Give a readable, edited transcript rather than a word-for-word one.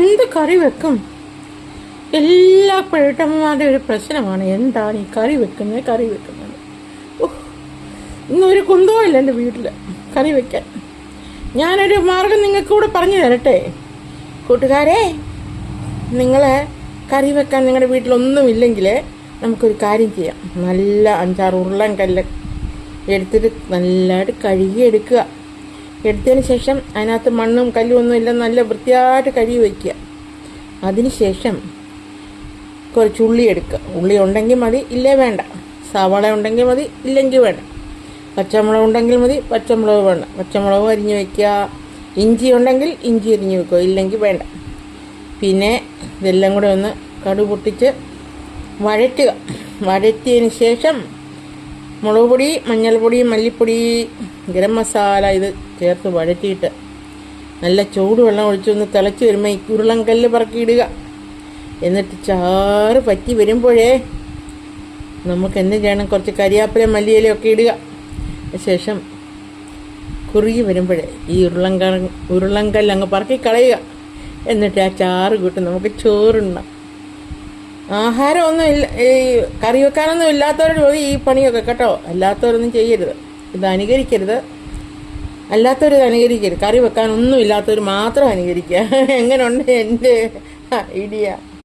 എന്ത് കറി വെക്കും? എല്ലാ വീട്ടമ്മമാരുടെ ഒരു പ്രശ്നമാണ്, എന്താണ് ഈ കറി വെക്കുന്നത്. ഇന്നൊരു കുന്തവും ഇല്ല എൻ്റെ വീട്ടിൽ കറി വെക്കാൻ. ഞാനൊരു മാർഗം നിങ്ങൾക്ക് കൂടെ പറഞ്ഞു തരട്ടെ കൂട്ടുകാരെ. നിങ്ങൾ കറി വെക്കാൻ നിങ്ങളുടെ വീട്ടിലൊന്നുമില്ലെങ്കിൽ നമുക്കൊരു കാര്യം ചെയ്യാം. നല്ല 5-6 ഉരുളൻകല്ല് എടുത്തിട്ട് നല്ലതായിട്ട് കഴുകിയെടുക്കുക. എടുത്തതിന് ശേഷം അതിനകത്ത് മണ്ണും കല്ലും ഒന്നും ഇല്ല, നല്ല വൃത്തിയായിട്ട് കഴുകി വയ്ക്കുക. അതിന് ശേഷം കുറച്ച് ഉള്ളി എടുക്കുക. ഉള്ളി ഉണ്ടെങ്കിൽ മതി, ഇല്ലേ വേണ്ട. സവാള ഉണ്ടെങ്കിൽ മതി, ഇല്ലെങ്കിൽ വേണ്ട. പച്ചമുളക് ഉണ്ടെങ്കിൽ മതി, പച്ചമുളക് വേണ്ട. പച്ചമുളക് അരിഞ്ഞ് വയ്ക്കുക. ഇഞ്ചി ഉണ്ടെങ്കിൽ ഇഞ്ചി അരിഞ്ഞ് വെക്കുക, ഇല്ലെങ്കിൽ വേണ്ട. പിന്നെ ഇതെല്ലാം കൂടെ ഒന്ന് കടുക് പൊട്ടിച്ച് വഴറ്റുക. വഴറ്റിയതിന് ശേഷം മുളക് പൊടി, മഞ്ഞൾപ്പൊടി, മല്ലിപ്പൊടി, ഗരം മസാല ഇത് ചേർത്ത് വഴറ്റിയിട്ട് നല്ല ചൂടുവെള്ളം ഒഴിച്ചൊന്ന് തിളച്ച് വരുമ്പോൾ ഈ ഉരുളൻകല്ല് പറക്കിയിടുക. എന്നിട്ട് ചാറ് പറ്റി വരുമ്പോഴേ നമുക്ക് എന്ത് ചെയ്യണം? കുറച്ച് കരിയാപ്പില, മല്ലിയിലൊക്കെ ഇടുക. ശേഷം കുറുകി വരുമ്പോഴേ ഈ ഉരുളൻകല്ല് അങ്ങ് പറക്കി കളയുക. എന്നിട്ട് ആ ചാറ് കൂട്ടി നമുക്ക് ചോറുണ്ണാം. ആഹാരമൊന്നും ഇല്ല, ഈ കറി വെക്കാനൊന്നും ഇല്ലാത്തവരോട് ഈ പണിയൊക്കെ കേട്ടോ. അല്ലാത്തവരൊന്നും ചെയ്യരുത്, ഇത് അനുകരിക്കരുത്. അല്ലാത്തവരിത് അനുകരിക്കരുത്. കറി വെക്കാനൊന്നും ഇല്ലാത്തവർ മാത്രം അനുകരിക്കുക. എങ്ങനെയുണ്ട് എൻ്റെ ഐഡിയ?